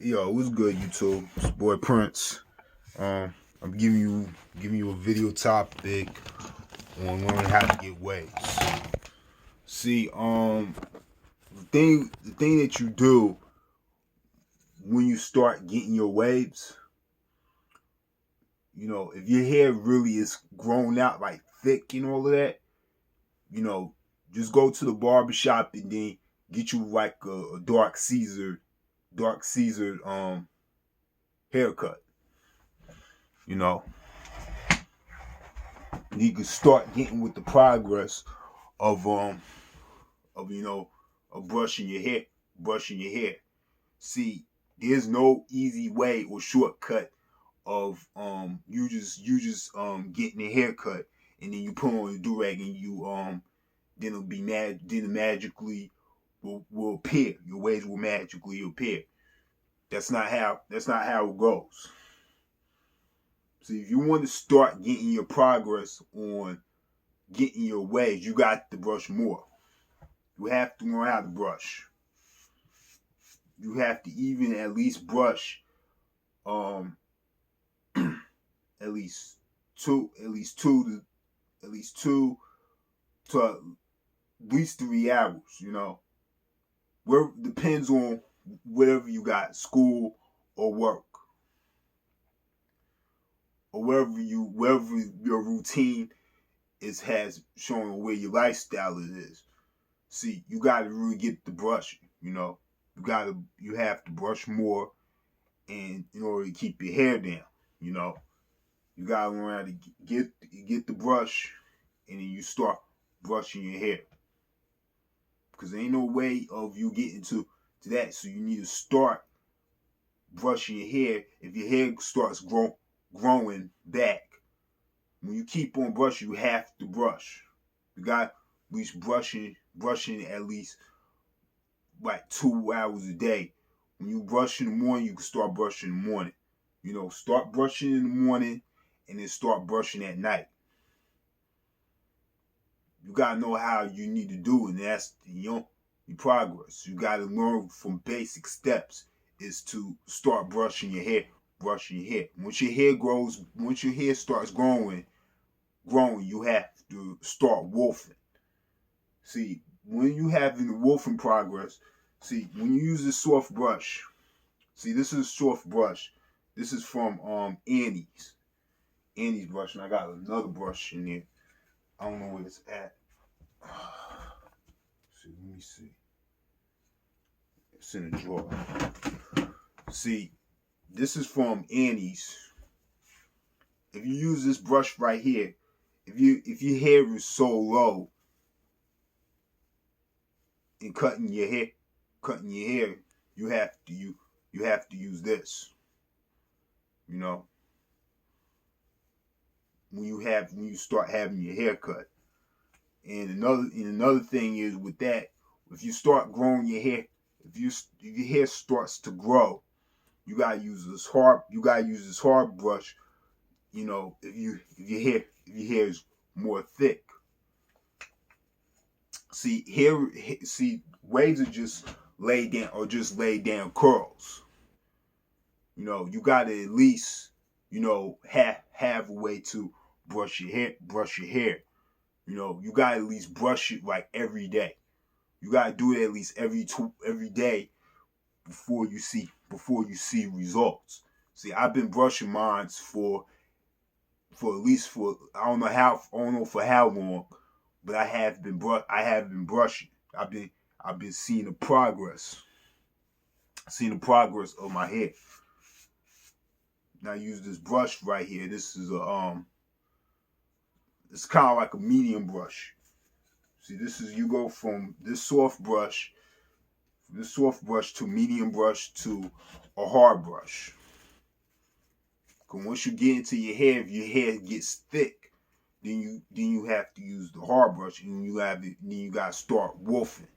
Yo, what's good, YouTube? It's your boy Prince. I'm giving you a video topic on learning how to get waves. See, the thing that you do when you start getting your waves, if your hair really is grown out like thick and all of that, you know, just go to the barbershop and then get you like a dark Caesar haircut. You know, you can start getting with the progress of of you know of brushing your hair. See, there's no easy way or shortcut of you just getting a haircut and then you put on a do-rag and you then it'll be then it magically will appear. Your waves will magically appear. That's not how it goes. See, if you want to start getting your progress on getting your waves, you got to brush more. You have to learn how to brush. You have to even at least brush um at least two at least two to at least 3 hours, Where depends on whatever you got, school or work. Or wherever your routine has shown where your lifestyle is. See, you gotta really get the brushing. You have to brush more and in order to keep your hair down, you know. You gotta learn how to get the brush and then you start brushing your hair. Because there ain't no way of you getting to that. So you need to start brushing your hair. If your hair starts growing back, when you keep on brushing, you have to brush. You got at least brushing at least like 2 hours a day. When you brush in the morning, you can start brushing in the morning. Start brushing in the morning and then start brushing at night. You gotta know how you need to do it, and that's your progress. You gotta learn from basic steps is to start brushing your hair. Once your hair starts growing, you have to start wolfing. See, when you having the wolfing progress, when you use this soft brush, this is a soft brush. This is from Annie's brush, and I got another brush in there. I don't know where it's at. Let me see. It's in a drawer. See, this is from Annie's. If you use this brush right here, if your hair is so low in cutting your hair, you have to use this. When you start having your hair cut. And another thing is with that, if you start growing your hair, if your hair starts to grow, you gotta use this hard brush. If your hair is more thick. Waves are just laid down curls. You gotta at least have a way to brush your hair. You gotta at least brush it like every day. You gotta do it at least every day before you see results. See, I've been brushing mine for at least I don't know for how long, but I have been brushing. I've been seeing the progress of my hair. Now I use this brush right here. This is it's kind of like a medium brush. See, you go from this soft brush to medium brush to a hard brush. Because once you get into your hair, if your hair gets thick, then you have to use the hard brush, and then you gotta start wolfing.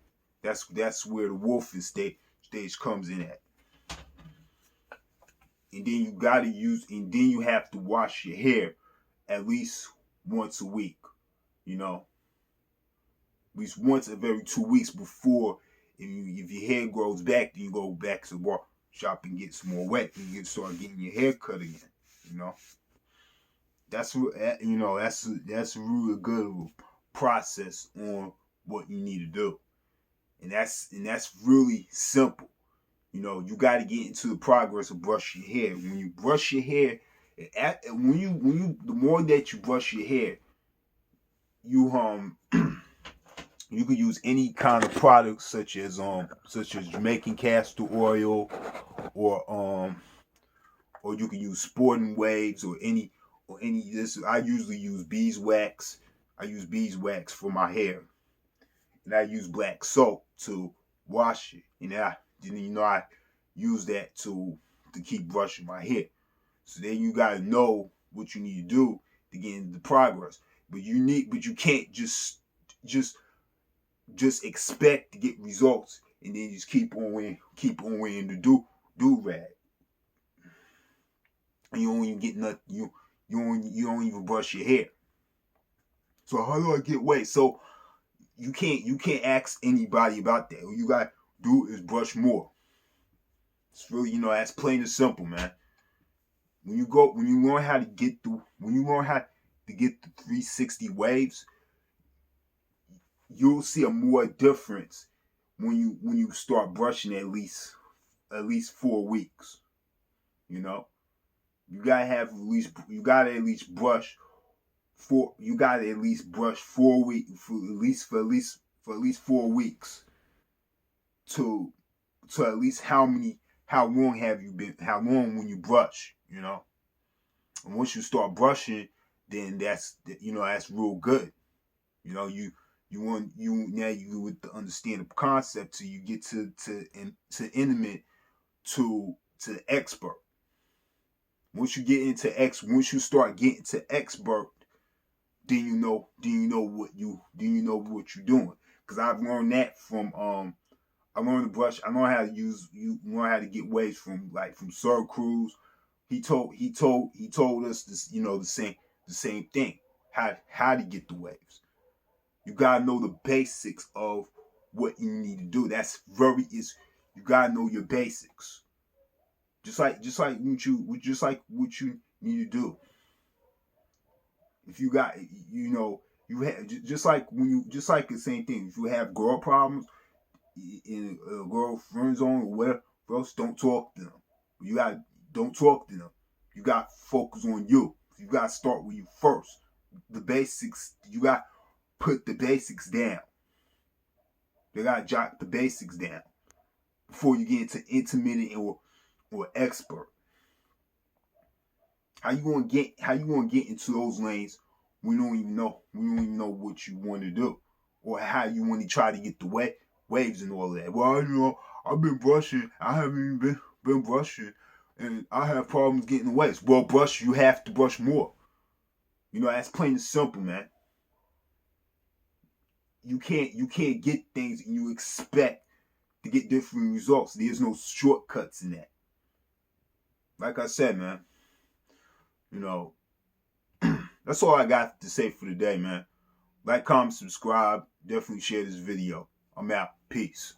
That's where the wolfing stage comes in at. And then you have to wash your hair at least once a week. At least once every 2 weeks before. If your hair grows back, then you go back to shop and get some more wet and start getting your hair cut again. You know, that's that's really good process on what you need to do, and that's really simple. You know, you got to get into the progress of brush your hair. When you brush your hair, the more that you brush your hair, you you can use any kind of products such as Jamaican castor oil, or you can use sporting waves or any this. I usually use beeswax. I use beeswax for my hair, and I use black soap to wash it, and I use that to keep brushing my hair. So then you gotta know what you need to do to get into the progress. But you can't just expect to get results and then just keep on wearing the do rag. And you don't even get nothing. You don't even brush your hair. So how do I get weight? So you can't ask anybody about that. What you gotta do is brush more. It's really, that's plain and simple, man. When you learn how to get the 360 waves, you'll see a more difference when you start brushing at least 4 weeks. You know, you gotta at least brush 4 weeks for at least 4 weeks to at least how long when you brush, and once you start brushing, then that's real good. You with the understand the concept till you get to intimate to expert. Once you start getting to expert, then you know what you're doing. Because I've learned that from I learned to brush. I know how to learn how to get waves from Sir Cruz. He told us this, the same thing. How to get the waves. You gotta know the basics of what you need to do. You gotta know your basics. Just like what you need to do. If you got, you have just like the same thing. If you have girl problems, in a girl friend zone or whatever else, don't talk to them. Don't talk to them. You got to focus on you. You got to start with you first. The basics. You got to put the basics down. You got to jot the basics down before you get into intermediate or expert. How you gonna get into those lanes? We don't even know what you want to do, or how you want to try to get the waves and all that. Well, I've been brushing. I haven't even been brushing, and I have problems getting the waves. Well, you have to brush more. That's plain and simple, man. You can't get things and you expect to get different results. There's no shortcuts in that. Like I said, man, that's all I got to say for today, man. Like, comment, subscribe. Definitely share this video. I'm out. Peace.